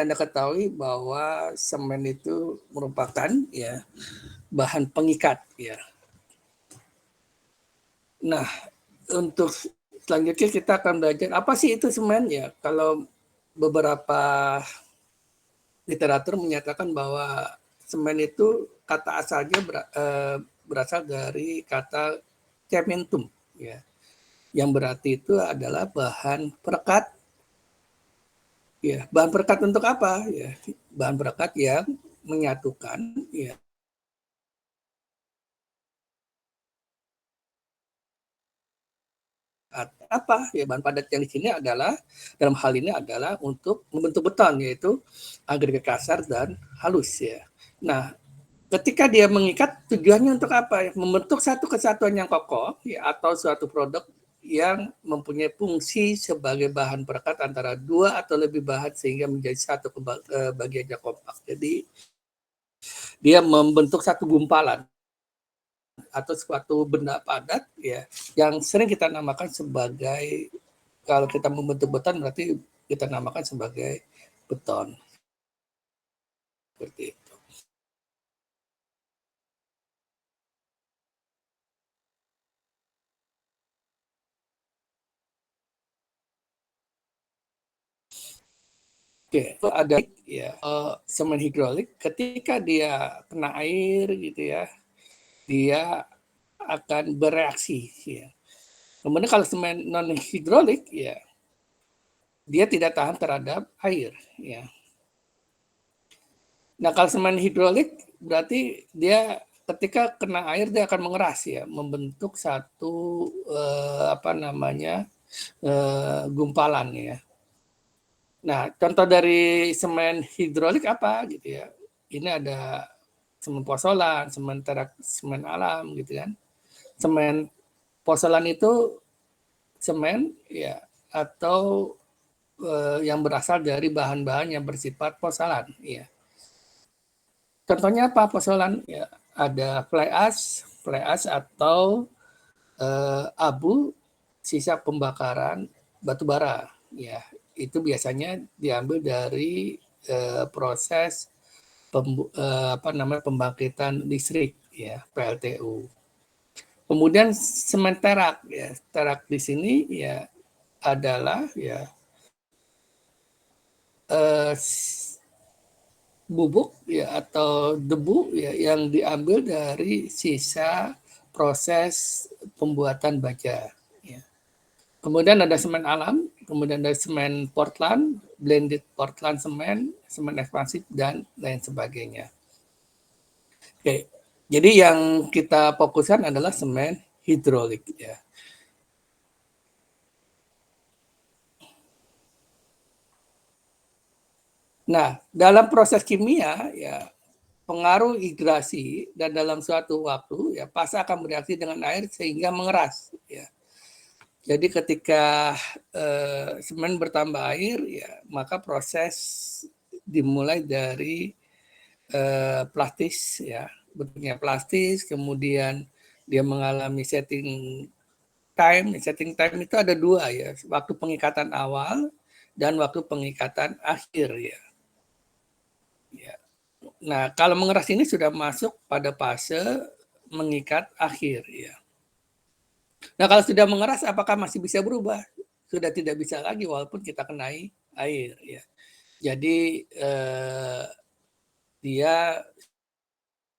Anda ketahui bahwa semen itu merupakan ya bahan pengikat ya. Nah, untuk selanjutnya kita akan belajar apa sih itu semen ya. Kalau beberapa literatur menyatakan bahwa semen itu kata asalnya berasal dari kata cementum ya, yang berarti itu adalah bahan perekat ya. Bahan perekat untuk apa ya? Bahan perekat yang menyatukan ya apa ya, bahan padat yang di sini adalah dalam hal ini adalah untuk membentuk beton, yaitu agregat kasar dan halus ya. Nah, ketika dia mengikat tujuannya untuk apa? Membentuk satu kesatuan yang kokoh ya, atau suatu produk yang mempunyai fungsi sebagai bahan perekat antara dua atau lebih bahan sehingga menjadi satu bagian yang kompak. Jadi dia membentuk satu gumpalan atau suatu benda padat ya, yang sering kita namakan sebagai, kalau kita membentuk beton berarti kita namakan sebagai beton. Seperti itu. Oke, itu ada ya semen hidrolik ketika dia kena air gitu ya, dia akan bereaksi ya. Kemudian kalau semen non hidrolik ya, dia tidak tahan terhadap air ya. Nah, kalau semen hidrolik berarti dia ketika kena air dia akan mengeras ya, membentuk satu gumpalan ya. Nah, contoh dari semen hidrolik apa gitu ya? Ini ada semen pozolan, semen alam gitu kan. Semen pozolan itu semen ya, atau yang berasal dari bahan-bahan yang bersifat pozolan ya. Contohnya apa pozolan? Ya, ada fly ash atau abu sisa pembakaran batu bara. Ya, itu biasanya diambil dari proses pembangkitan listrik ya, PLTU. Kemudian semen terak ya. Terak di sini ya adalah ya eh, bubuk ya atau debu ya yang diambil dari sisa proses pembuatan baja ya. Kemudian ada semen alam, kemudian ada semen Portland, blended Portland semen, semen ekspansif dan lain sebagainya. Oke. Jadi yang kita fokuskan adalah semen hidrolik ya. Nah, dalam proses kimia ya, pengaruh hidrasi dan dalam suatu waktu ya fase akan bereaksi dengan air sehingga mengeras ya. Jadi ketika semen bertambah air ya, maka proses dimulai dari plastis ya, bentuknya plastis, kemudian dia mengalami time. Setting time itu ada dua ya, waktu pengikatan awal dan waktu pengikatan akhir ya. Ya. Nah, kalau mengeras ini sudah masuk pada fase mengikat akhir ya. Nah, kalau sudah mengeras apakah masih bisa berubah? Sudah tidak bisa lagi walaupun kita kenai air ya. Jadi dia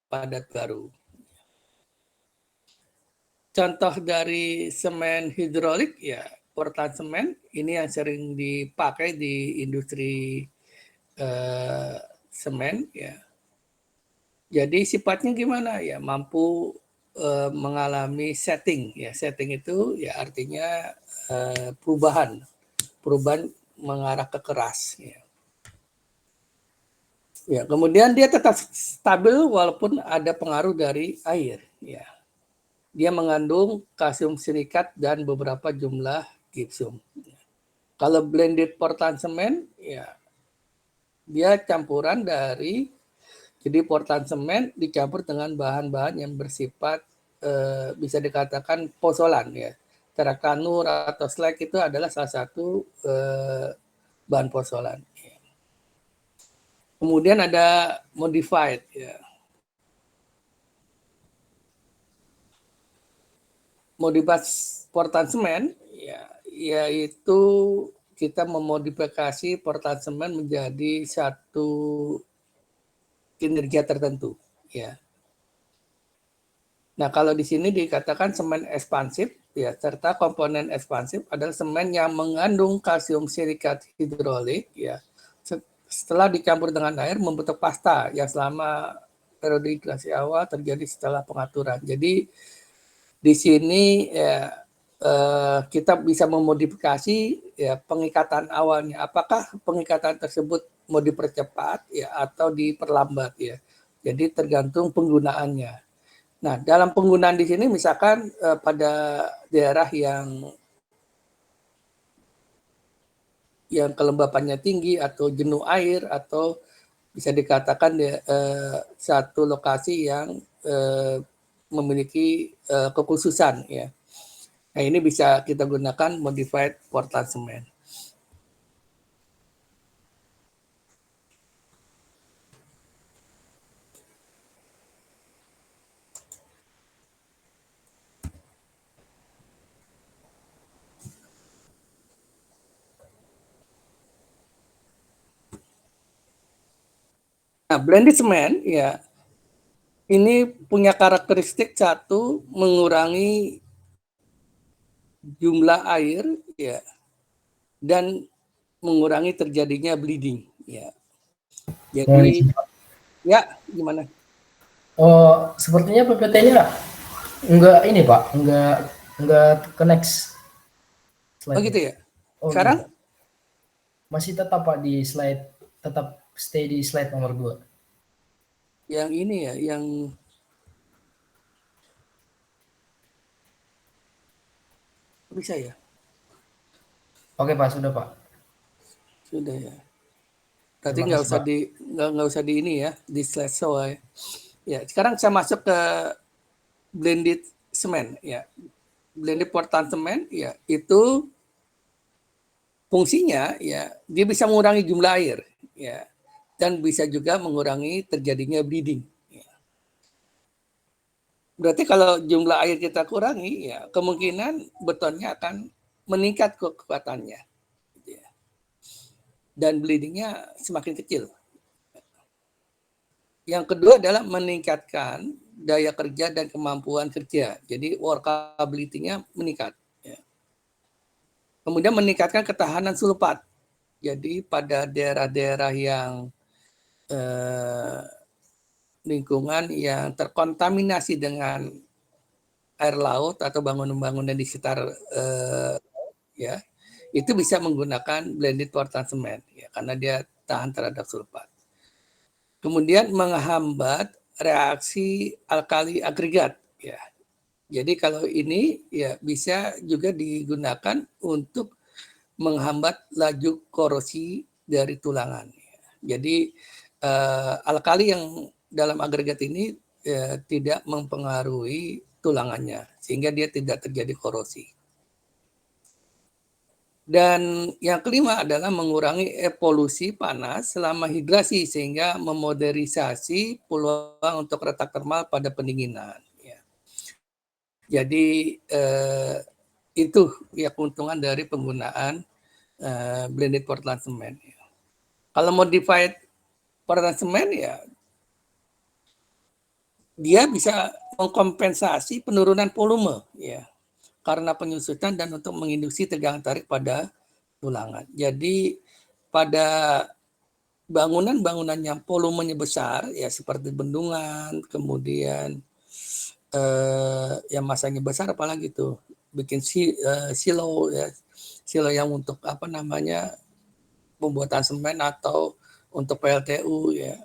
padat baru. Contoh dari semen hidrolik ya, Portland semen ini yang sering dipakai di industri semen ya. Jadi sifatnya gimana ya, mampu mengalami setting ya. Setting itu ya artinya perubahan mengarah ke keras ya. Ya, kemudian dia tetap stabil walaupun ada pengaruh dari air ya. Dia mengandung kalsium silikat dan beberapa jumlah gypsum. Kalau blended Portland semen ya dia campuran dari, jadi Portland semen dicampur dengan bahan-bahan yang bersifat bisa dikatakan pozolan ya. Teraktanur atau slag itu adalah salah satu bahan pozolan. Kemudian ada modified ya. Modified portan semen ya, yaitu kita memodifikasi portan semen menjadi satu kinerja tertentu ya. Nah, kalau di sini dikatakan semen ekspansif ya, serta komponen ekspansif adalah semen yang mengandung kalsium silikat hidrolik ya. Setelah dicampur dengan air membentuk pasta yang selama periode hidrasi awal terjadi setelah pengaturan. Jadi di sini ya, kita bisa memodifikasi ya pengikatan awalnya. Apakah pengikatan tersebut mau dipercepat ya atau diperlambat ya. Jadi tergantung penggunaannya. Nah, dalam penggunaan di sini misalkan pada daerah yang kelembapannya tinggi atau jenuh air atau bisa dikatakan satu lokasi yang memiliki kekhususan ya. Nah, ini bisa kita gunakan modified portland cement. Nah, blended cement ya ini punya karakteristik satu mengurangi jumlah air ya dan mengurangi terjadinya bleeding ya. Jadi ya gimana? Oh, sepertinya PPT-nya enggak ini Pak, enggak connect Oh slide-nya. gitu ya. Oh Sekarang iya, masih tetap Pak di slide, tetap stay di slide nomor 2. yang ini ya, yang bisa ya. Oke Pak, sudah Pak. Sudah ya. Berarti Terima nggak kasih usah Pak. nggak usah di ini ya, di slide show ya. Ya, sekarang saya masuk ke blended cement ya. Blended portland cement ya, itu fungsinya ya dia bisa mengurangi jumlah air ya dan bisa juga mengurangi terjadinya bleeding. Ya. Berarti kalau jumlah air kita kurangi ya kemungkinan betonnya akan meningkat kekuatannya ya. Dan bleedingnya semakin kecil. Yang kedua adalah meningkatkan daya kerja dan kemampuan kerja. Jadi workability-nya meningkat. Ya. Kemudian meningkatkan ketahanan sulfat. Jadi pada daerah-daerah yang lingkungan yang terkontaminasi dengan air laut atau bangunan-bangunan di sekitar ya itu bisa menggunakan blended portland cement ya karena dia tahan terhadap sulfat. Kemudian menghambat reaksi alkali agregat ya. Jadi kalau ini ya bisa juga digunakan untuk menghambat laju korosi dari tulangan. Jadi alkali yang dalam agregat ini tidak mempengaruhi tulangannya sehingga dia tidak terjadi korosi. Dan yang kelima adalah mengurangi evolusi panas selama hidrasi sehingga memoderisasi peluang untuk retak termal pada pendinginan. Ya. Jadi itu ya keuntungan dari penggunaan blended portland cement. Ya. Kalau modified portland cement ya dia bisa mengkompensasi penurunan volume ya karena penyusutan dan untuk menginduksi tegangan tarik pada tulangan. Jadi pada bangunan-bangunan yang volumenya besar ya seperti bendungan, kemudian yang masanya besar apalagi tuh bikin silo ya, silo yang untuk apa namanya pembuatan semen atau untuk PLTU ya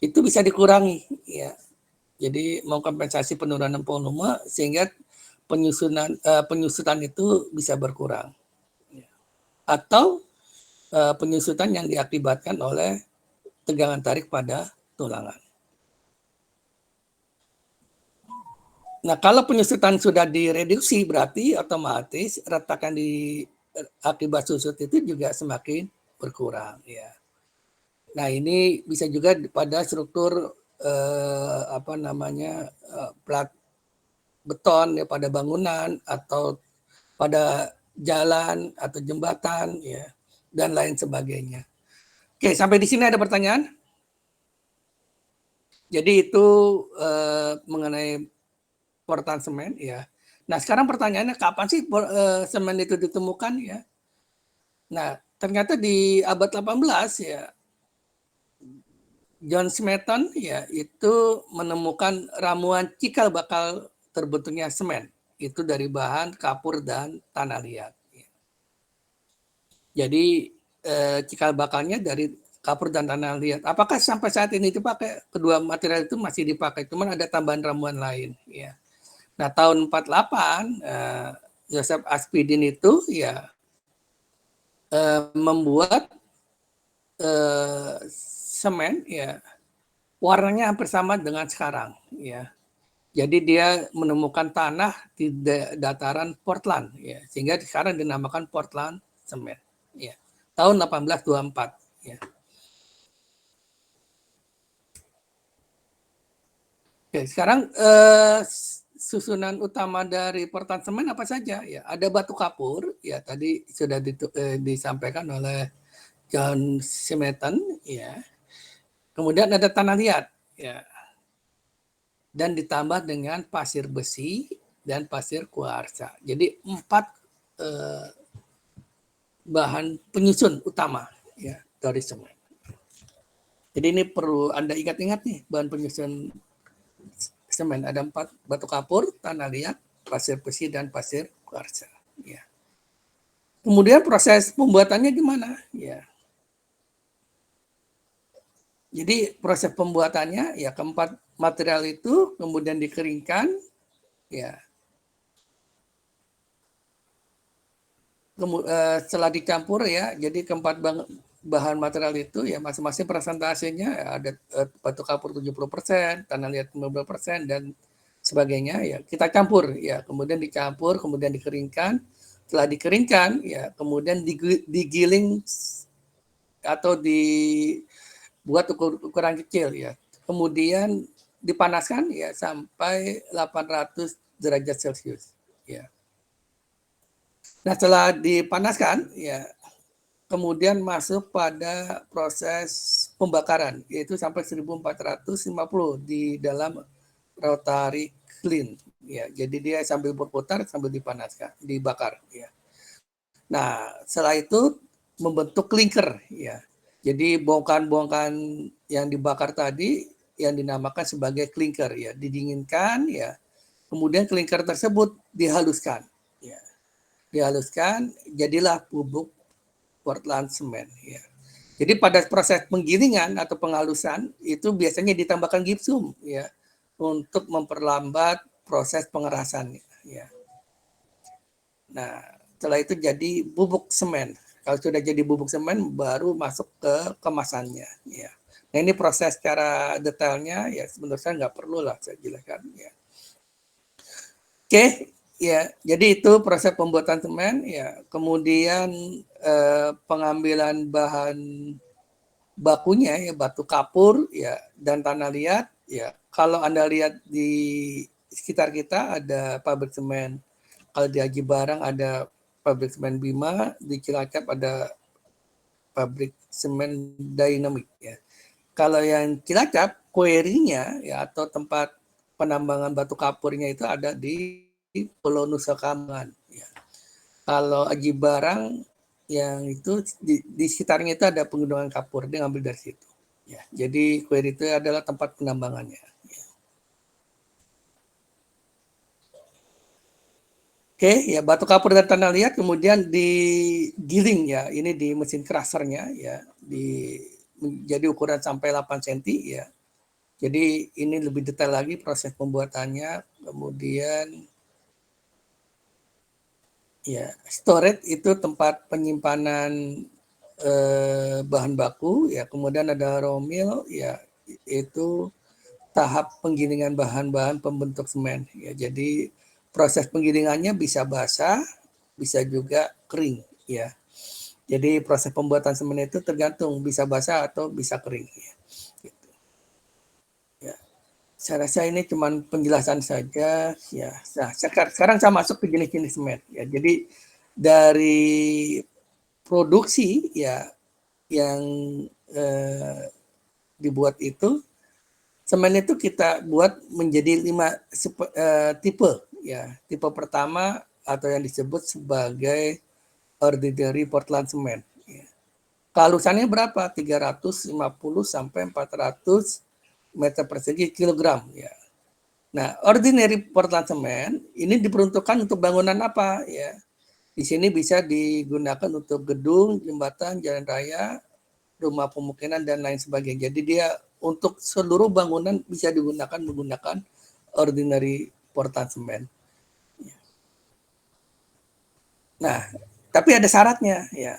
itu bisa dikurangi ya. Jadi mengkompensasi penurunan volume sehingga penyusutan itu bisa berkurang. Atau penyusutan yang diakibatkan oleh tegangan tarik pada tulangan. Nah, kalau penyusutan sudah direduksi berarti otomatis retakan di akibat susut itu juga semakin berkurang ya. Nah, ini bisa juga pada struktur plat beton ya, pada bangunan atau pada jalan atau jembatan ya, dan lain sebagainya. Oke, sampai di sini ada pertanyaan? Jadi itu mengenai portan semen ya. Nah, sekarang pertanyaannya kapan sih semen itu ditemukan ya? Nah, ternyata di abad 18 ya, John Smeaton ya itu menemukan ramuan cikal bakal terbentuknya semen. Itu dari bahan kapur dan tanah liat. Jadi cikal bakalnya dari kapur dan tanah liat. Apakah sampai saat ini dipakai? Kedua material itu masih dipakai, cuman ada tambahan ramuan lain. Ya. Nah, tahun 48 Joseph Aspidin itu ya membuat semen ya warnanya hampir sama dengan sekarang ya. Jadi dia menemukan tanah di dataran Portland ya, sehingga sekarang dinamakan Portland semen ya. Tahun 1824 ya. Oke, sekarang susunan utama dari Portland semen apa saja ya? Ada batu kapur ya, tadi sudah disampaikan oleh John Smeaton ya. Kemudian ada tanah liat ya. Dan ditambah dengan pasir besi dan pasir kuarsa. Jadi 4 bahan penyusun utama ya dari semen. Jadi ini perlu Anda ingat-ingat nih, bahan penyusun semen ada 4: batu kapur, tanah liat, pasir besi, dan pasir kuarsa. Ya. Kemudian proses pembuatannya gimana? Ya. Jadi proses pembuatannya ya keempat material itu kemudian dikeringkan, ya. Setelah dicampur ya, jadi keempat bahan material itu ya masing-masing persentasenya ya, ada batu kapur 70%, tanah liat 15%, dan sebagainya ya. Kita campur ya, kemudian dicampur, kemudian dikeringkan. Setelah dikeringkan ya, kemudian digiling atau dibuat ukuran kecil ya. Kemudian dipanaskan ya sampai 800 derajat Celcius ya. Nah, setelah dipanaskan ya, kemudian masuk pada proses pembakaran yaitu sampai 1450 di dalam rotary kiln ya. Jadi dia sambil berputar sambil dipanaskan, dibakar ya. Nah, setelah itu membentuk klinker ya. Jadi bongkahan-bongkahan yang dibakar tadi yang dinamakan sebagai klinker ya, didinginkan ya. Kemudian klinker tersebut dihaluskan ya. Dihaluskan jadilah bubuk Portland semen ya. Jadi pada proses penggilingan atau penghalusan itu biasanya ditambahkan gipsum ya untuk memperlambat proses pengerasan ya. Nah, setelah itu jadi bubuk semen. Kalau sudah jadi bubuk semen baru masuk ke kemasannya ya. Nah, ini proses secara detailnya ya sebenarnya nggak perlu lah saya jelaskan ya. Oke, ya, jadi itu proses pembuatan semen ya. Kemudian pengambilan bahan bakunya ya batu kapur ya dan tanah liat ya. Kalau Anda lihat di sekitar kita ada pabrik semen. Kalau di Aji Barang ada pabrik semen Bima, di Cilacap ada pabrik semen Dynamic ya. Kalau yang Cilacap, quarry-nya ya atau tempat penambangan batu kapurnya itu ada di Pulau Nusa Kambangan. Ya. Kalau Aji Barang yang itu di sekitarnya itu ada penggunungan kapur, dia ngambil dari situ. Ya, jadi quarry itu adalah tempat penambangannya. Ya. Oke, ya batu kapur dan tanah liat kemudian digiling ya, ini di mesin crusher-nya ya, jadi ukuran sampai 8 cm ya. Jadi ini lebih detail lagi proses pembuatannya. Kemudian ya storage itu tempat penyimpanan bahan baku ya. Kemudian ada raw mill ya, itu tahap penggilingan bahan-bahan pembentuk semen ya. Jadi proses penggilingannya bisa basah, bisa juga kering ya. Jadi proses pembuatan semen itu tergantung bisa basah atau bisa kering. Ya. Gitu. Ya. Saya rasa ini cuma penjelasan saja. Ya. Nah, sekarang saya masuk ke jenis-jenis semen. Ya. Jadi dari produksi ya yang dibuat itu, semen itu kita buat menjadi 5 tipe. Ya, tipe pertama atau yang disebut sebagai ordinary Portland cement. Ya. Kehalusannya berapa? 350 sampai 400 meter persegi kilogram. Ya. Nah, ordinary Portland cement ini diperuntukkan untuk bangunan apa? Ya, di sini bisa digunakan untuk gedung, jembatan, jalan raya, rumah pemukiman dan lain sebagainya. Jadi dia untuk seluruh bangunan bisa digunakan menggunakan ordinary Portland cement. Nah, tapi ada syaratnya ya.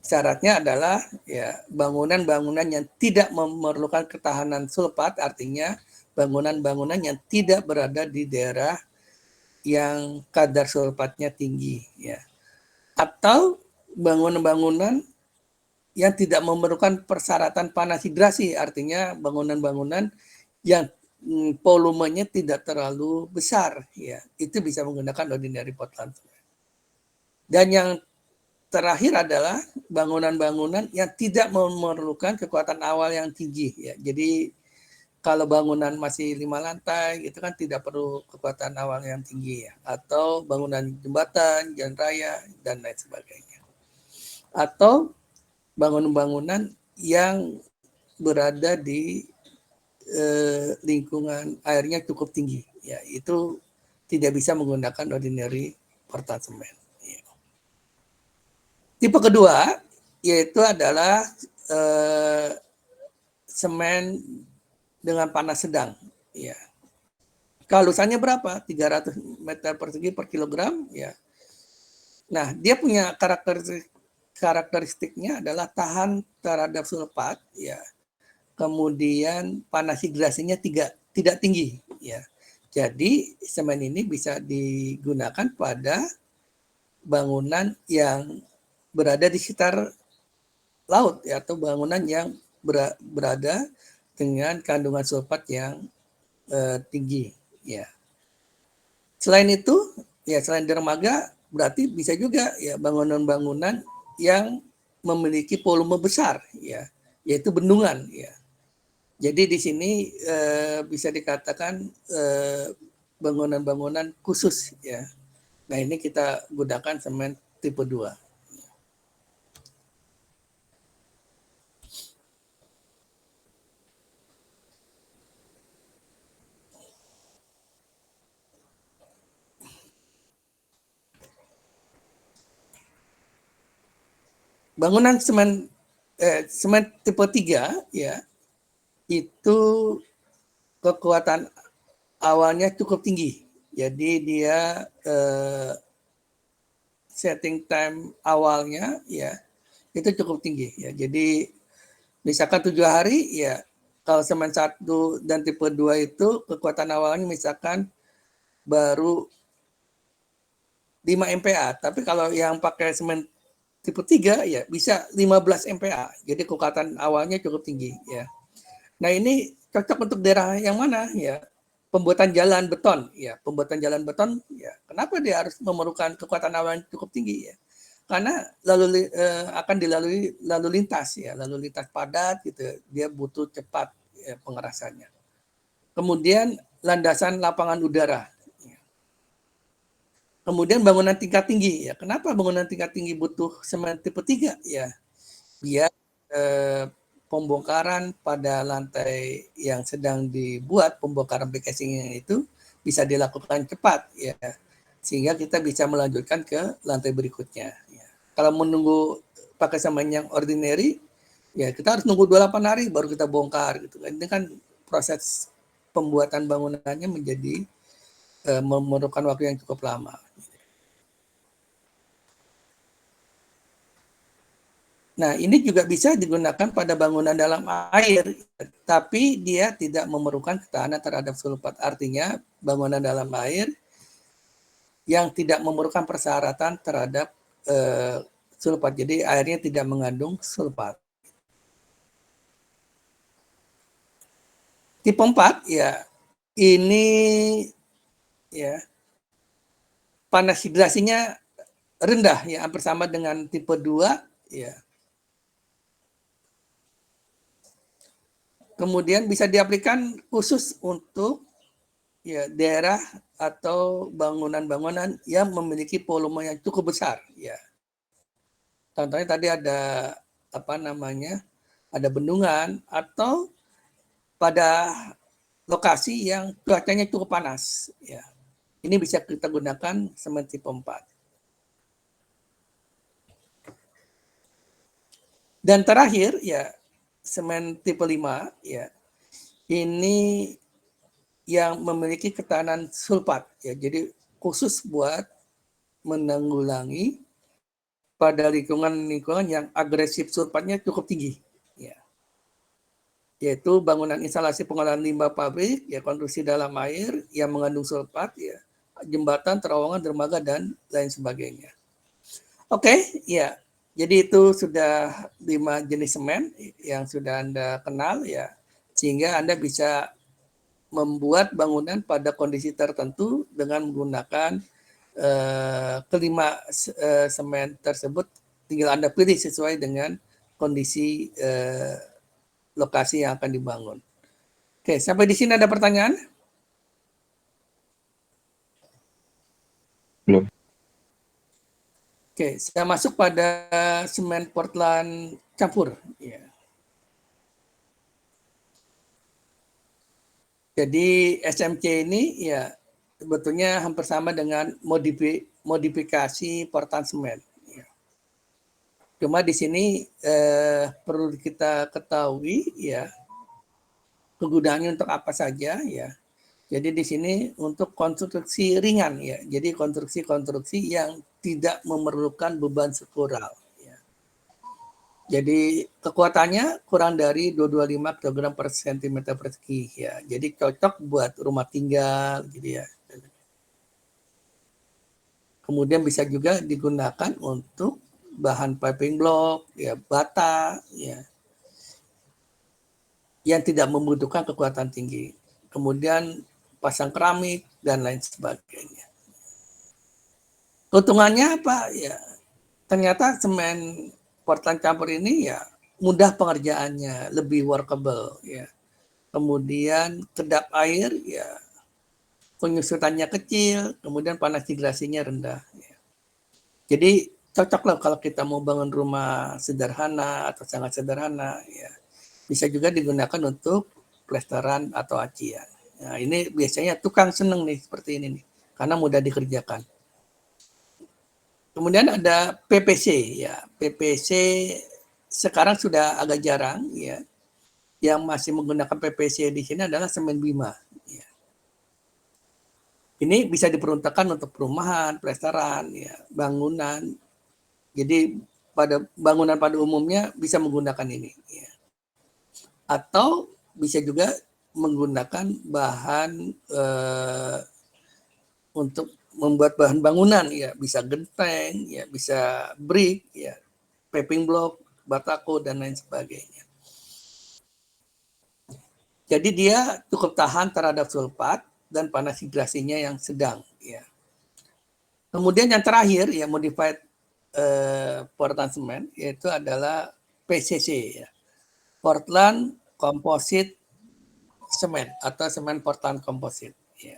Syaratnya adalah ya bangunan-bangunan yang tidak memerlukan ketahanan sulfat, artinya bangunan-bangunan yang tidak berada di daerah yang kadar sulfatnya tinggi ya. Atau bangunan-bangunan yang tidak memerlukan persyaratan panas hidrasi, artinya bangunan-bangunan yang volumenya tidak terlalu besar ya. Itu bisa menggunakan ordinary Portland. Dan yang terakhir adalah bangunan-bangunan yang tidak memerlukan kekuatan awal yang tinggi ya. Jadi kalau bangunan masih 5 lantai itu kan tidak perlu kekuatan awal yang tinggi ya. Atau bangunan jembatan, jalan raya dan lain sebagainya. Atau bangunan-bangunan yang berada di lingkungan airnya cukup tinggi ya, itu tidak bisa menggunakan ordinary Portland cement. Ya. Tipe kedua yaitu adalah semen dengan panas sedang ya. Kehalusannya berapa? 300 meter persegi per kilogram ya. Nah, dia punya karakteristiknya adalah tahan terhadap sulfat ya. Kemudian panas hidrasinya tidak tinggi ya. Jadi semen ini bisa digunakan pada bangunan yang berada di sekitar laut ya, atau bangunan yang berada dengan kandungan sulfat yang tinggi ya. Selain itu ya, selain dermaga berarti bisa juga ya bangunan-bangunan yang memiliki volume besar ya, yaitu bendungan ya. Jadi di sini bisa dikatakan bangunan-bangunan khusus ya. Nah, ini kita gunakan semen tipe 2. Bangunan semen tipe 3 ya, itu kekuatan awalnya cukup tinggi. Jadi dia setting time awalnya ya itu cukup tinggi ya. Jadi misalkan 7 hari ya, kalau semen 1 dan tipe 2 itu kekuatan awalnya misalkan baru 5 MPa, tapi kalau yang pakai semen tipe 3 ya bisa 15 MPa. Jadi kekuatan awalnya cukup tinggi ya. Nah, ini cocok untuk daerah yang mana ya? Pembuatan jalan beton ya. Pembuatan jalan beton ya. Kenapa dia harus memerlukan kekuatan awal yang cukup tinggi ya? Karena akan dilalui lalu lintas ya, lalu lintas padat gitu. Dia butuh cepat ya, pengerasannya. Kemudian landasan lapangan udara. Kemudian bangunan tingkat tinggi ya. Kenapa bangunan tingkat tinggi butuh semen tipe 3 ya? Biar pembongkaran pada lantai yang sedang dibuat, pembongkaran back casing itu bisa dilakukan cepat ya. Sehingga kita bisa melanjutkan ke lantai berikutnya ya. Kalau menunggu pakai semen yang ordinary ya kita harus nunggu 28 hari baru kita bongkar gitu. Ini kan proses pembuatan bangunannya menjadi memerlukan waktu yang cukup lama. Nah, ini juga bisa digunakan pada bangunan dalam air, tapi dia tidak memerlukan ketahanan terhadap sulfat. Artinya, bangunan dalam air yang tidak memerlukan persyaratan terhadap sulfat. Jadi airnya tidak mengandung sulfat. Tipe 4 ya, ini ya panas hidrasinya rendah ya, hampir sama dengan tipe 2 ya. Kemudian bisa diaplikasikan khusus untuk ya daerah atau bangunan-bangunan yang memiliki volume yang cukup besar ya. Contohnya tadi ada apa namanya? Ada bendungan atau pada lokasi yang cuacanya cukup panas ya. Ini bisa kita gunakan semen tipe 4. Dan terakhir ya semen tipe 5 ya. Ini yang memiliki ketahanan sulfat ya. Jadi khusus buat menanggulangi pada lingkungan-lingkungan yang agresif sulfatnya cukup tinggi ya. Yaitu bangunan instalasi pengolahan limbah pabrik ya, konstruksi dalam air yang mengandung sulfat ya, jembatan, terowongan, dermaga dan lain sebagainya. Oke, ya. Jadi itu sudah 5 jenis semen yang sudah Anda kenal ya. Sehingga Anda bisa membuat bangunan pada kondisi tertentu dengan menggunakan kelima semen tersebut. Tinggal Anda pilih sesuai dengan kondisi lokasi yang akan dibangun. Oke, sampai di sini ada pertanyaan? Belum. Oke, saya masuk pada semen Portland campur. Ya. Jadi SMC ini ya sebetulnya hampir sama dengan modifikasi Portland semen. Ya. Cuma di sini perlu kita ketahui ya kegunaannya untuk apa saja ya. Jadi di sini untuk konstruksi ringan ya. Jadi konstruksi-konstruksi yang tidak memerlukan beban struktural. Ya. Jadi kekuatannya kurang dari 225 kg per cm persegi ya. Jadi cocok buat rumah tinggal gitu ya. Kemudian bisa juga digunakan untuk bahan piping block ya, bata ya. Yang tidak membutuhkan kekuatan tinggi. Kemudian pasang keramik dan lain sebagainya. Keuntungannya apa ya? Ternyata semen Portland campur ini ya mudah pengerjaannya, lebih workable ya. Kemudian kedap air ya penyusutannya kecil, kemudian panas hidrasinya rendah ya. Jadi cocok lah kalau kita mau bangun rumah sederhana atau sangat sederhana ya. Bisa juga digunakan untuk plesteran atau acian. Nah, ini biasanya tukang seneng nih seperti ini nih, karena mudah dikerjakan. Kemudian ada PPC ya. PPC sekarang sudah agak jarang ya. Yang masih menggunakan PPC di sini adalah semen Bima. Ya. Ini bisa diperuntukkan untuk perumahan, plesteran, ya, bangunan. Jadi pada bangunan pada umumnya bisa menggunakan ini. Ya. Atau bisa juga menggunakan bahan untuk membuat bahan bangunan ya, bisa genteng ya, bisa brick ya, paving block, batako dan lain sebagainya. Jadi dia cukup tahan terhadap sulfat dan panas hidrasinya yang sedang ya. Kemudian yang terakhir ya modified Portland cement yaitu adalah PCC ya. Portland Composite Cement atau semen Portland Composite ya.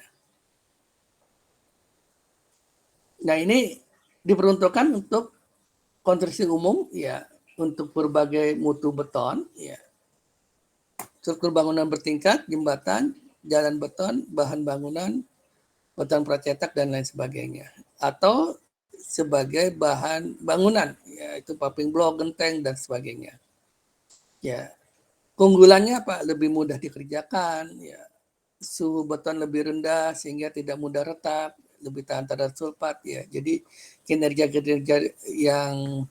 Nah, ini diperuntukkan untuk konstruksi umum ya, untuk berbagai mutu beton ya. Struktur bangunan bertingkat, jembatan, jalan beton, bahan bangunan, beton pracetak dan lain sebagainya. Atau sebagai bahan bangunan, yaitu paving block, genteng dan sebagainya. Ya. Keunggulannya apa? Lebih mudah dikerjakan, ya. Suhu beton lebih rendah sehingga tidak mudah retak, lebih tahan terhadap sulfat ya. Jadi kinerja-kinerja yang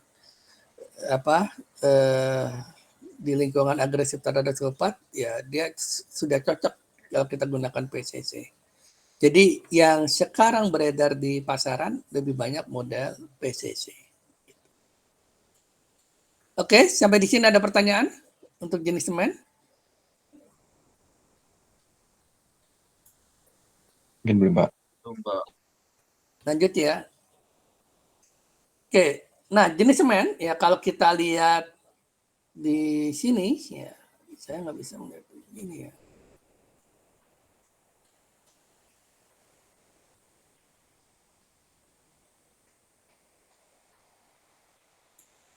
di lingkungan agresif terhadap sulfat ya dia sudah cocok kalau kita gunakan PCC. Jadi yang sekarang beredar di pasaran lebih banyak model PCC. Oke, sampai di sini ada pertanyaan untuk jenis semen? Mungkin belum, Pak. Lanjut ya. Oke, nah jenis semen ya kalau kita lihat di sini ya, saya nggak bisa melihat ini ya.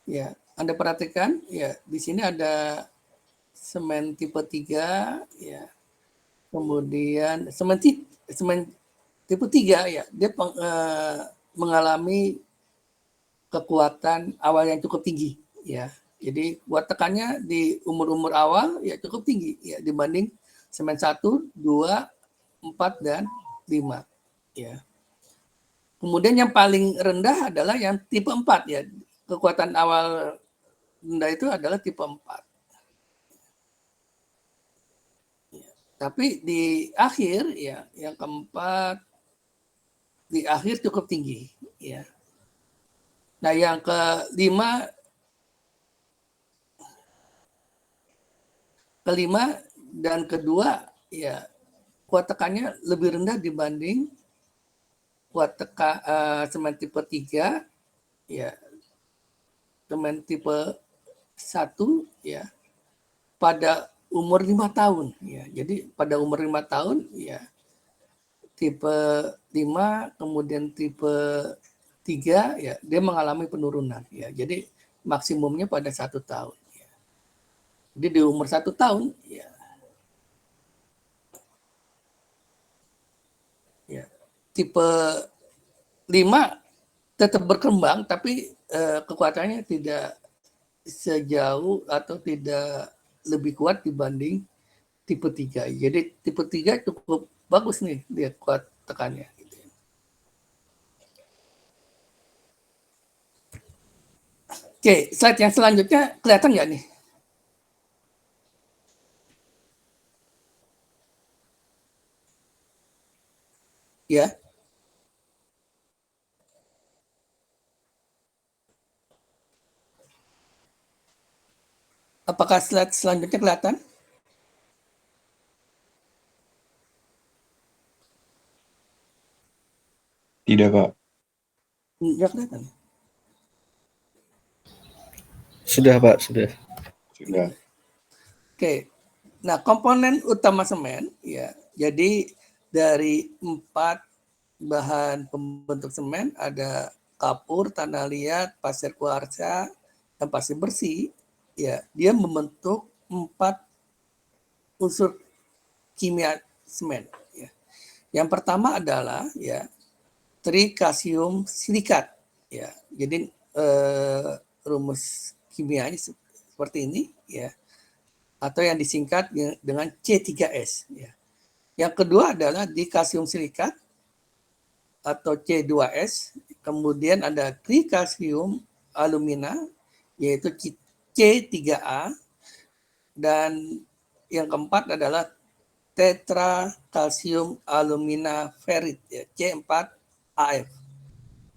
Ya, Anda perhatikan ya di sini ada semen tipe 3 ya. Kemudian semen tipe 3 ya, dia mengalami kekuatan awal yang cukup tinggi ya. Jadi kuat tekannya di umur-umur awal ya cukup tinggi ya dibanding semen 1, 2, 4 dan 5 ya. Kemudian yang paling rendah adalah yang tipe 4 ya. Kekuatan awal rendah itu adalah tipe 4. Ya. Tapi di akhir ya yang keempat di akhir cukup tinggi ya. Nah, yang kelima dan kedua ya kuat tekannya lebih rendah dibanding kuat tekan semen tipe 3 ya, semen tipe 1 ya pada umur 5 tahun ya. Jadi pada umur 5 tahun ya tipe 5 kemudian tipe 3 ya dia mengalami penurunan ya. Jadi maksimumnya pada 1 tahun ya. Jadi di umur 1 tahun ya tipe 5 tetap berkembang tapi kekuatannya tidak sejauh atau tidak lebih kuat dibanding tipe 3. Jadi tipe 3 cukup bagus nih dia kuat tekannya. Oke, slide yang selanjutnya kelihatan nggak nih? Ya. Apakah slide selanjutnya kelihatan? Tidak, Pak. Nggak kelihatan. Sudah, Pak, sudah. Sudah. Oke. Nah, komponen utama semen ya. Jadi dari 4 bahan pembentuk semen ada kapur, tanah liat, pasir kuarsa, dan pasir bersih. Ya, dia membentuk 4 unsur kimia semen. Ya. Yang pertama adalah ya trikasium silikat. Ya, jadi rumus kimianya seperti ini ya, atau yang disingkat dengan C3S. Ya. Yang kedua adalah dikasium silikat atau C2S. Kemudian ada trikasium alumina yaitu C3A, dan yang keempat adalah tetrakalsium alumina ferrit ya, C4AF.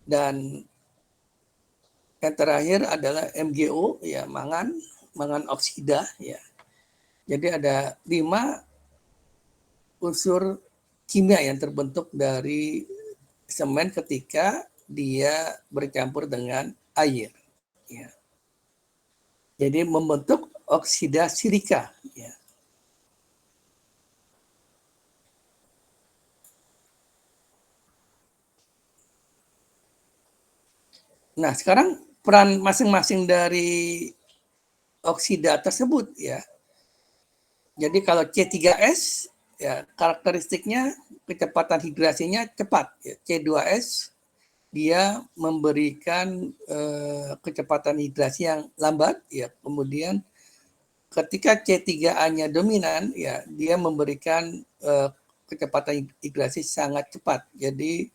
Dan yang terakhir adalah MgO ya, mangan oksida ya. Jadi ada 5 unsur kimia yang terbentuk dari semen ketika dia bercampur dengan air ya. Jadi membentuk oksida silika ya. Nah, sekarang peran masing-masing dari oksida tersebut ya. Jadi kalau C3S ya karakteristiknya kecepatan hidrasinya cepat ya. C2S dia memberikan kecepatan hidrasi yang lambat ya. Kemudian ketika C3A-nya dominan ya dia memberikan kecepatan hidrasi sangat cepat. Jadi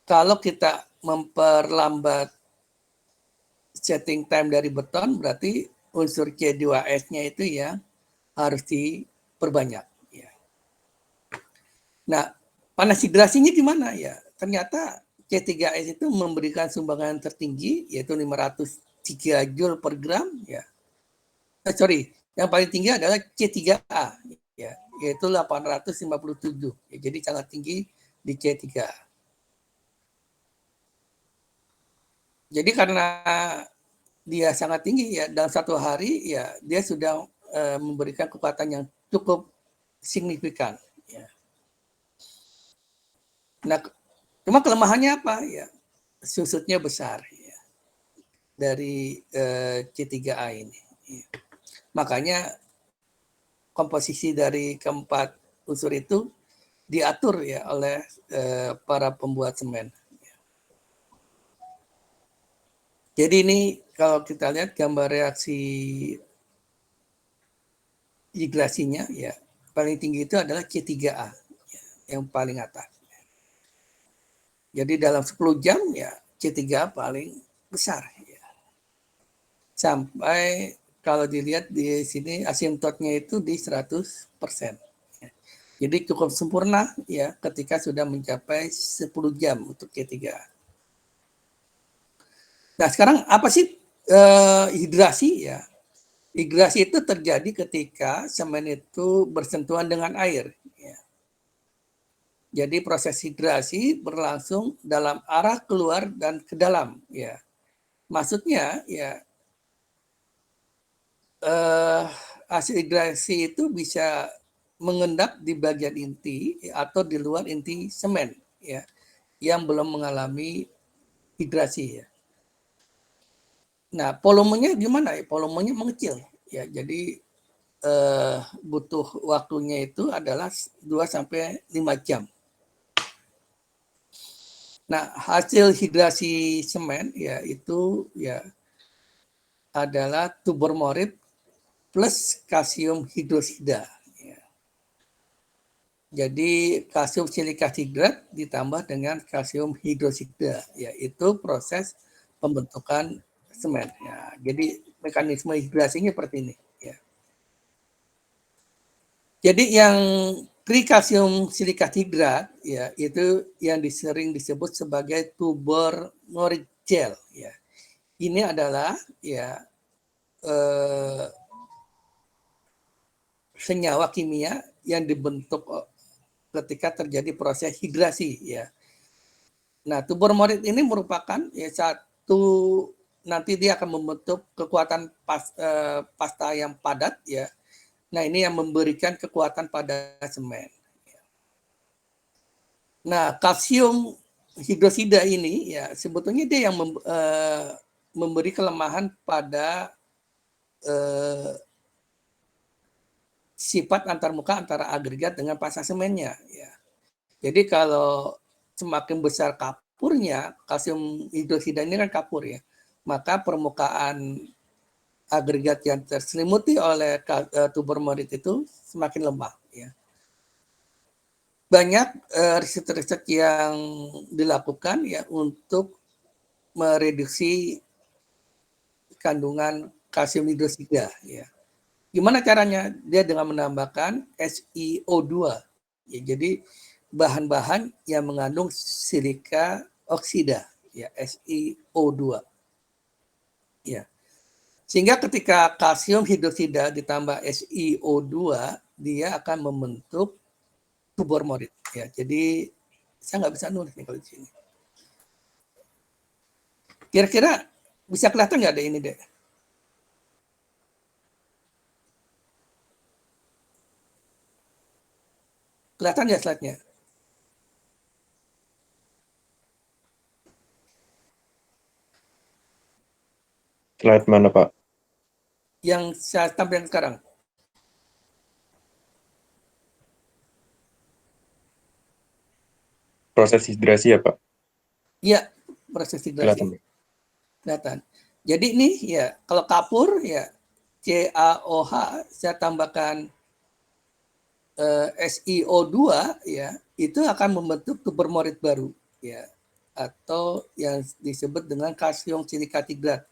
kalau kita memperlambat setting time dari beton berarti unsur C2S-nya itu yang harus diperbanyak ya. Nah, panas hidrasinya gimana ya? Ternyata C3S itu memberikan sumbangan tertinggi yaitu 500 3 Joule per gram ya. Yang paling tinggi adalah C3A ya, yaitu 857. Ya, jadi sangat tinggi di C3A. Jadi karena dia sangat tinggi ya, dalam satu hari ya dia sudah memberikan kekuatan yang cukup signifikan ya. Nah, cuma kelemahannya apa ya? Susutnya besar ya, dari C3A ini. Ya. Makanya komposisi dari keempat unsur itu diatur ya oleh para pembuat semen. Jadi ini kalau kita lihat gambar reaksi hidrasinya ya, paling tinggi itu adalah C3A ya, yang paling atas. Jadi dalam 10 jam ya C3A paling besar ya. Sampai kalau dilihat di sini asimptotnya itu di 100%. Ya. Jadi cukup sempurna ya ketika sudah mencapai 10 jam untuk C3A. Nah, sekarang apa sih hidrasi ya? Hidrasi itu terjadi ketika semen itu bersentuhan dengan air. Ya. Jadi proses hidrasi berlangsung dalam arah keluar dan ke dalam. Ya. Maksudnya ya hasil hidrasi itu bisa mengendap di bagian inti atau di luar inti semen ya, yang belum mengalami hidrasi ya. Nah, volumenya gimana ya? Volumenya mengecil ya. Jadi butuh waktunya itu adalah 2 sampai 5 jam. Nah, hasil hidrasi semen ya itu ya adalah tubermorid plus kalsium hidrosida. Ya. Jadi kalsium silikat hidrat ditambah dengan kalsium hidrosida, yaitu proses pembentukan semen. Ya, jadi mekanisme hidrasinya seperti ini. Ya. Jadi yang trikalsium silikat hidrat ya itu yang sering disebut sebagai tubermorid gel. Ya. Ini adalah ya senyawa kimia yang dibentuk ketika terjadi proses hidrasi ya. Nah, tubermorid ini merupakan ya satu, nanti dia akan membentuk kekuatan pasta yang padat ya. Nah, ini yang memberikan kekuatan pada semen. Nah, kalsium hidrosida ini ya sebetulnya dia yang memberi kelemahan pada sifat antarmuka antara agregat dengan pasta semennya ya. Jadi kalau semakin besar kapurnya, kalsium hidrosida ini kan kapur ya, maka permukaan agregat yang terselimuti oleh tubermorid itu semakin lemah ya. Banyak riset-riset yang dilakukan ya untuk mereduksi kandungan kalsium hidrosida ya. Gimana caranya? Dia dengan menambahkan SiO2 ya. Jadi bahan-bahan yang mengandung silika oksida ya, SiO2 ya. Sehingga ketika kalsium hidrosida ditambah SiO2 dia akan membentuk tubermorid ya. Jadi saya nggak bisa nulis nih kalau di sini. Kira-kira bisa kelihatan nggak ada ini deh? Kelihatan nggak slide-nya? Slide mana, Pak? Yang saya tampilkan sekarang. Proses hidrasi ya, Pak? Iya, proses hidrasi. Kelihatan. Kelihatan. Jadi ini ya, kalau kapur ya CaOH saya tambahkan SiO2 ya, itu akan membentuk tubermorid baru ya, atau yang disebut dengan kalsium silikat hidrat.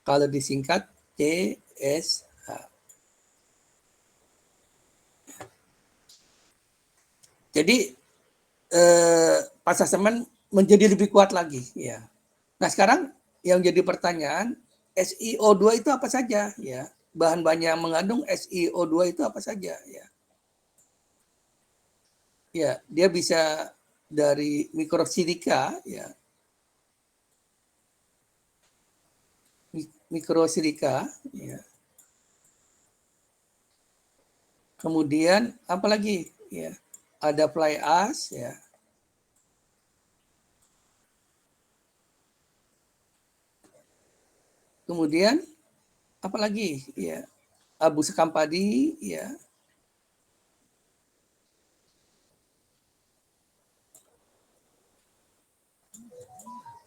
Kalau disingkat CSH. Jadi pasta semen menjadi lebih kuat lagi ya. Nah, sekarang yang jadi pertanyaan, SiO2 itu apa saja ya. Bahan-bahan yang mengandung SiO2 itu apa saja ya. Ya, dia bisa dari mikrosilika ya. Mikrosilika ya. Kemudian apa lagi ya? Ada fly ash ya. Kemudian apa lagi ya? Abu sekam padi ya.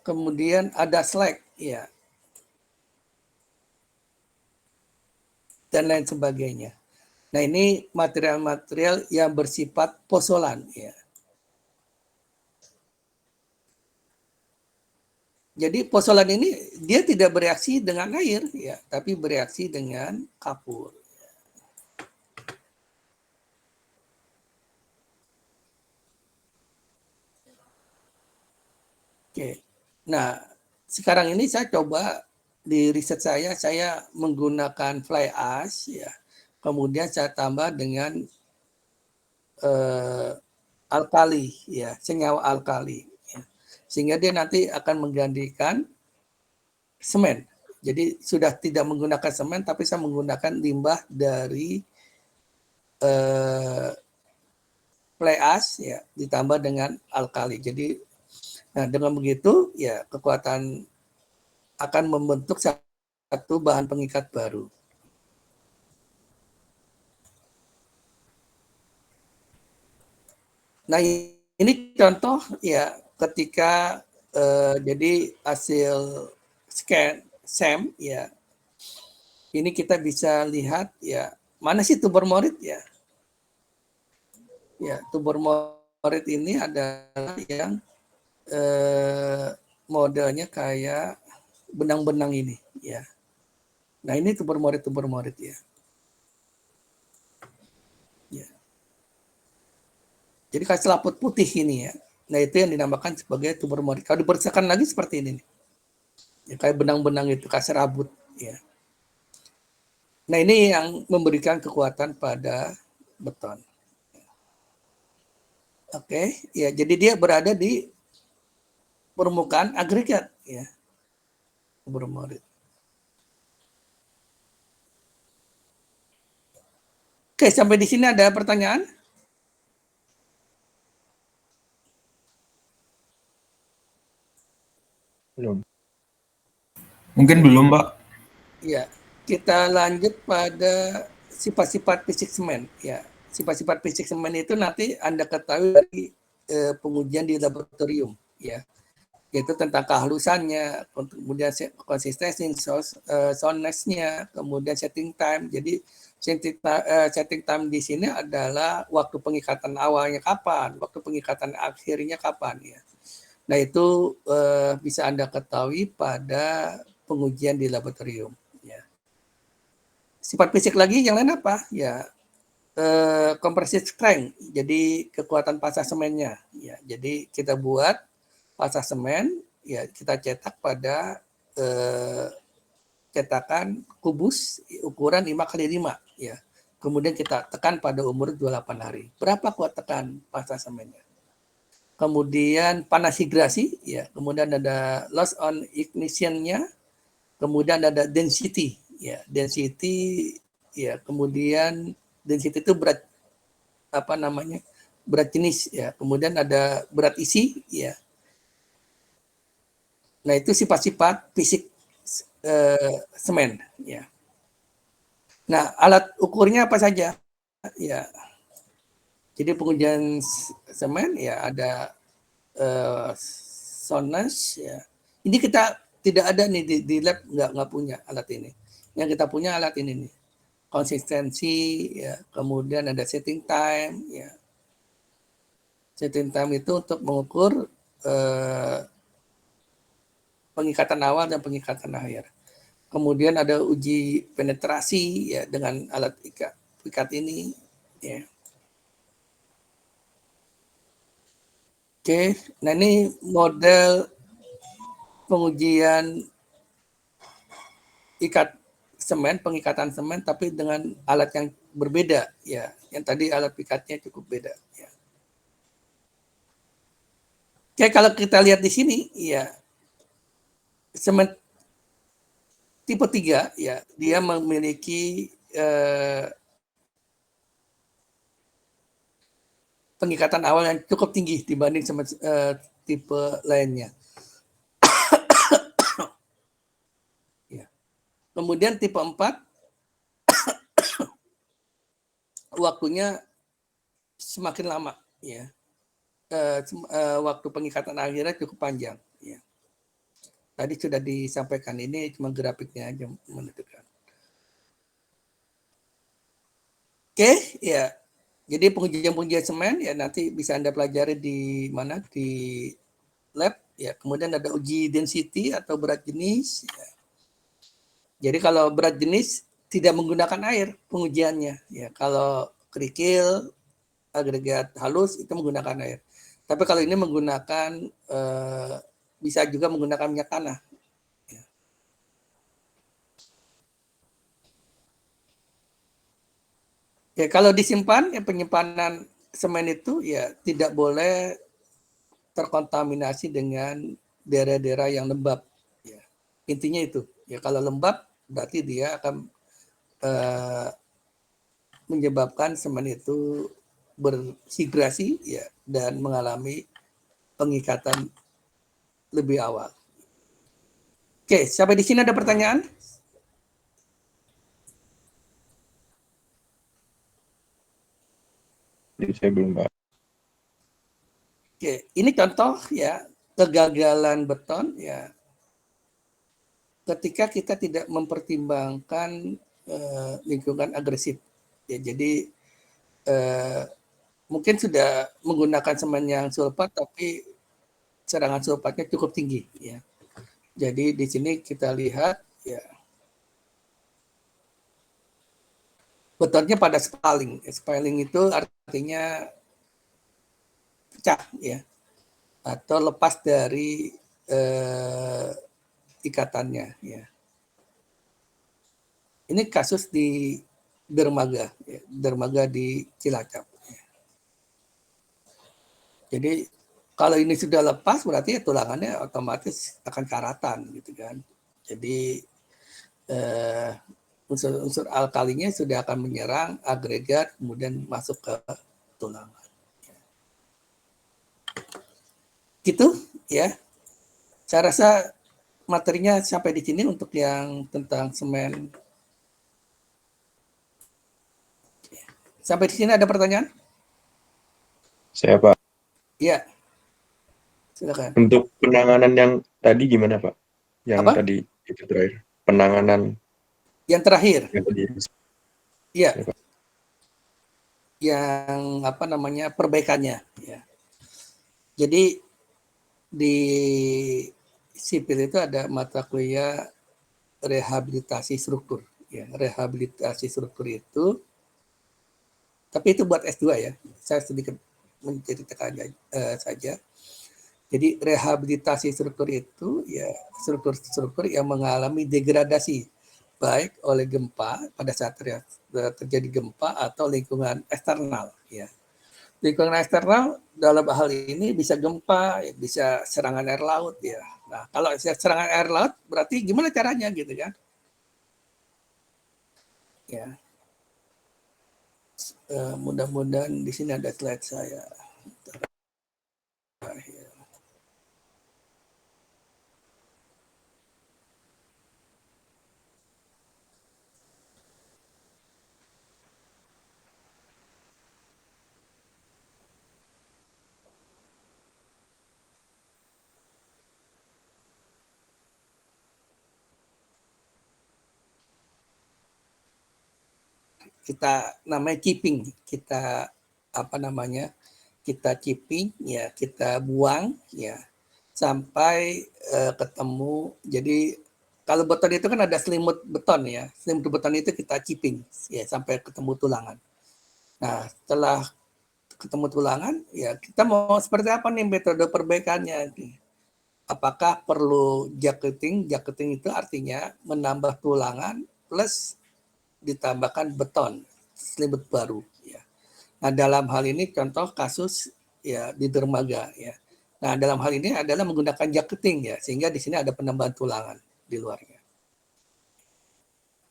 Kemudian ada slag ya. Dan lain sebagainya. Nah, ini material-material yang bersifat pozolan ya. Jadi pozolan ini dia tidak bereaksi dengan air ya, tapi bereaksi dengan kapur. Oke. Nah, sekarang ini saya coba di riset saya menggunakan fly ash ya. Kemudian saya tambah dengan alkali ya, senyawa alkali ya. Sehingga dia nanti akan menggantikan semen. Jadi sudah tidak menggunakan semen tapi saya menggunakan limbah dari fly ash ya ditambah dengan alkali. Jadi nah dengan begitu ya kekuatan akan membentuk satu bahan pengikat baru. Nah, ini contoh ya ketika jadi hasil scan SEM ya. Ini kita bisa lihat ya, mana sih tumor morit ya? Ya, tumor morit ini adalah yang modelnya kayak benang-benang ini ya. Nah, ini tumor morit ya. Ya. Jadi kayak selaput putih ini ya. Nah, itu yang dinamakan sebagai tumor morit. Kalau dibersihkan lagi seperti ini nih. Ya, kayak benang-benang itu, kayak serabut ya. Nah, ini yang memberikan kekuatan pada beton. Oke, ya jadi dia berada di permukaan agregat ya. Tumor morit. Oke, sampai di sini ada pertanyaan? Belum. Mungkin belum, Pak. Ya, kita lanjut pada sifat-sifat fisik semen. Ya, sifat-sifat fisik semen itu nanti Anda ketahui dari pengujian di laboratorium. Ya, yaitu tentang kehalusannya, kemudian konsistensi, soundness-nya, kemudian setting time. Jadi setting time di sini adalah waktu pengikatan awalnya kapan, waktu pengikatan akhirnya kapan ya. Nah, itu bisa Anda ketahui pada pengujian di laboratorium. Ya. Sifat fisik lagi yang lain apa? Ya, compressive strength, jadi kekuatan pasah semennya. Ya, jadi kita buat pasah semen, ya kita cetak pada cetakan kubus ukuran 5x5 ya. Kemudian kita tekan pada umur 28 hari. Berapa kuat tekan pasah semennya? Kemudian panas hidrasi ya, kemudian ada loss on ignition-nya, kemudian ada density ya, kemudian density itu berat apa namanya? Berat jenis ya, kemudian ada berat isi ya. Nah, itu sifat-sifat fisik semen ya. Nah, alat ukurnya apa saja? Ya. Jadi pengujian semen ya ada soundness ya. Ini kita tidak ada nih di lab, nggak punya alat ini. Yang kita punya alat ini nih. Konsistensi ya, kemudian ada setting time ya. Setting time itu untuk mengukur pengikatan awal dan pengikatan akhir. Kemudian ada uji penetrasi ya dengan alat ikat ini ya. Oke, nah ini model pengujian ikat semen, pengikatan semen, tapi dengan alat yang berbeda, ya. Yang tadi alat pikatnya cukup beda, ya. Oke, kalau kita lihat di sini, ya, semen tipe 3, ya, dia memiliki pengikatan awal yang cukup tinggi dibanding semen tipe lainnya. Ya. Kemudian tipe 4, waktunya semakin lama, ya. Waktu pengikatan akhirnya cukup panjang, ya. Tadi sudah disampaikan, ini cuma grafiknya aja menunjukkan. Oke, ya. Jadi pengujian semen ya nanti bisa Anda pelajari di mana, di lab, ya. Kemudian ada uji density atau berat jenis, ya. Jadi kalau berat jenis tidak menggunakan air pengujiannya, ya. Kalau kerikil, agregat halus itu menggunakan air. Tapi kalau ini menggunakan bisa juga menggunakan minyak tanah. Ya. Ya, kalau disimpan, ya penyimpanan semen itu ya tidak boleh terkontaminasi dengan daerah-daerah yang lembab. Ya. Intinya itu. Ya, kalau lembab berarti dia akan menyebabkan semen itu berhigrasi, ya, dan mengalami pengikatan lebih awal. Oke, sampai di sini ada pertanyaan? Jadi saya belum, Pak. Oke, ini contoh ya kegagalan beton ya ketika kita tidak mempertimbangkan lingkungan agresif. Ya, jadi mungkin sudah menggunakan semen yang sulfat tapi serangan sulfatnya cukup tinggi, ya. Jadi di sini kita lihat ya betonnya pada spaling. Spaling itu artinya pecah, ya, atau lepas dari ikatannya, ya. Ini kasus di dermaga, ya, dermaga di Cilacap. Ya. Jadi kalau ini sudah lepas berarti ya tulangannya otomatis akan karatan, gitu kan. Jadi unsur-unsur alkalinya sudah akan menyerang agregat kemudian masuk ke tulangan. Gitu ya. Saya rasa materinya sampai di sini untuk yang tentang semen. Sampai di sini ada pertanyaan? Saya, Pak. Iya. Silakan. Untuk penanganan yang tadi gimana, Pak? Yang Apa? tadi itu terakhir. Penanganan Yang terakhir. yang tadi. Iya. Ya, Pak. Yang apa namanya perbaikannya, ya. Jadi di sipil itu ada mata kuliah rehabilitasi struktur, ya. Rehabilitasi struktur itu, tapi itu buat S2 ya. Saya sedikit menceritakan saja. Jadi rehabilitasi struktur itu ya struktur-struktur yang mengalami degradasi baik oleh gempa pada saat terjadi gempa atau lingkungan eksternal, ya. Lingkungan eksternal dalam hal ini bisa gempa, bisa serangan air laut, ya. Nah, kalau serangan air laut berarti gimana caranya gitu kan? Ya. Mudah-mudahan di sini ada slide saya. Kita namanya chipping, kita apa namanya, kita chipping, ya, kita buang, ya, sampai ketemu. Jadi kalau beton itu kan ada selimut beton, ya, selimut beton itu kita chipping, ya, sampai ketemu tulangan. Nah, setelah ketemu tulangan, ya kita mau seperti apa nih metode perbaikannya. apakah perlu jacketing? Jacketing itu artinya menambah tulangan plus ditambahkan beton selimut baru. Ya. Nah dalam hal ini contoh kasus ya di dermaga ya. Nah dalam hal ini adalah menggunakan jacketing ya, sehingga di sini ada penambahan tulangan di luarnya.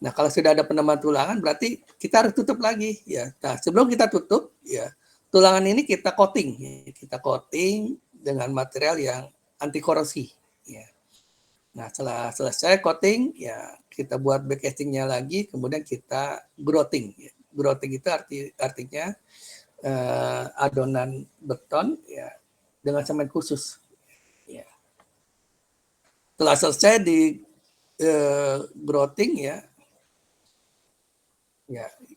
Nah kalau sudah ada penambahan tulangan berarti kita harus tutup lagi ya. Nah sebelum kita tutup ya, tulangan ini kita coating dengan material yang anti korosi ya. Nah setelah selesai coating ya kita buat back castingnya lagi, kemudian kita grouting ya. Grouting itu artinya adonan beton ya dengan semen khusus ya. Setelah selesai di grouting ya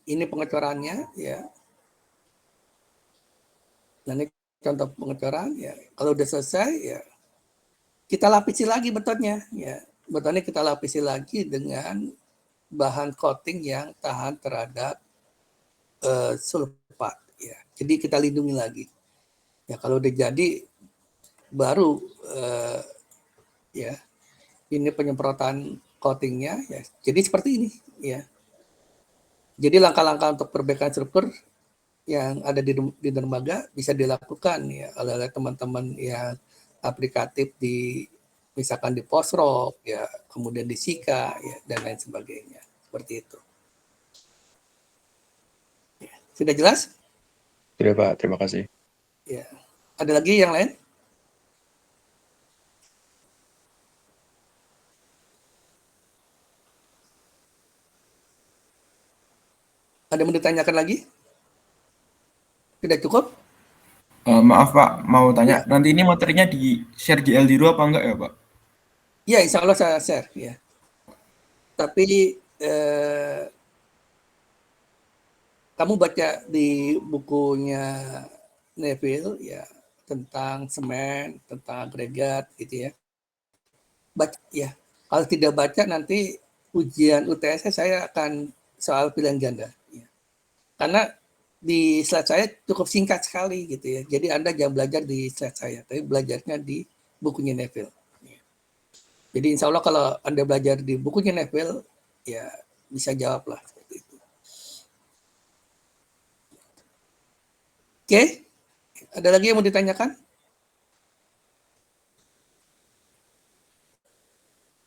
ini pengecorannya ya. Nah ini contoh pengecoran ya. Kalau udah selesai ya kita lapisi lagi betonnya ya. Betonnya kita lapisi lagi dengan bahan coating yang tahan terhadap sulfat ya. Jadi kita lindungi lagi. Ya kalau udah jadi baru ya ini penyemprotan coatingnya ya. Jadi seperti ini ya. Jadi langkah-langkah untuk perbaikan struktur yang ada di dermaga bisa dilakukan ya oleh teman-teman yang aplikatif misalkan di Posrock ya, kemudian di Sika ya dan lain sebagainya. Seperti itu. Ya. Sudah jelas? Sudah Pak, terima kasih. Ya. Ada lagi yang lain? Ada yang mau ditanyakan lagi? Tidak cukup? Maaf Pak, mau tanya, nanti ini materinya di share di Eldiro apa enggak ya Pak? Ya, insya Allah saya share. Ya. Tapi kamu baca di bukunya Neville ya tentang semen, tentang agregat gitu ya. Baca ya. Kalau tidak baca nanti ujian UTS saya akan soal pilihan ganda. Ya. Karena di slide saya cukup singkat sekali gitu ya. Jadi Anda jangan belajar di slide saya, tapi belajarnya di bukunya Neville. Ya. Jadi insya Allah kalau Anda belajar di bukunya Neville, ya bisa jawab lah seperti itu. Oke, ada lagi yang mau ditanyakan?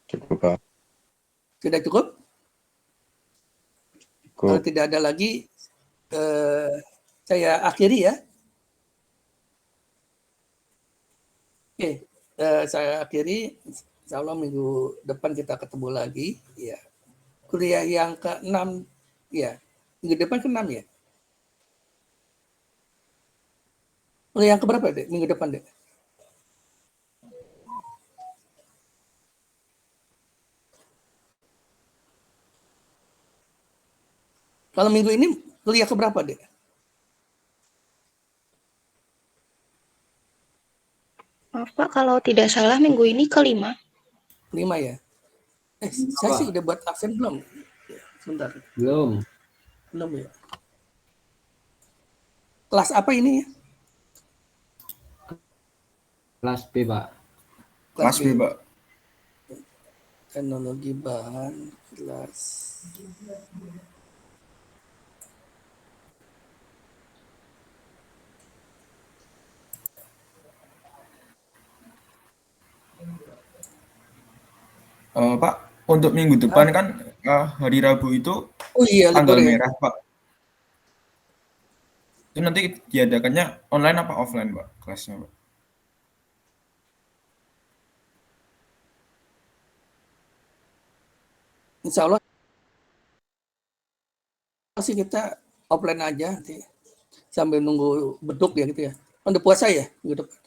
Cukup Pak. Sudah cukup? Kalau Cukup. tidak ada lagi, saya akhiri ya. Oke, saya akhiri. Insya Allah minggu depan kita ketemu lagi. Ya, kuliah yang ke-6 ya. Minggu depan ke-6 ya. Kuliah yang keberapa deh? Minggu depan deh. Kalau minggu ini kuliah keberapa deh? Maaf Pak, kalau tidak salah minggu ini ke-5. 5 ya. Saya sih udah buat absen belum? Ya, sebentar. Belum. Belum ya. Kelas apa ini ya? Kelas B, Pak. Kelas B Pak. Teknologi bahan kelas. Pak, untuk minggu depan kan hari Rabu itu Oh iya, tanggal libur ya. merah Pak. Itu nanti diadakannya online apa offline Pak kelasnya Pak? Insya Allah sih kita offline aja nanti sambil nunggu beduk ya gitu ya. Kan udah puasa ya minggu depan.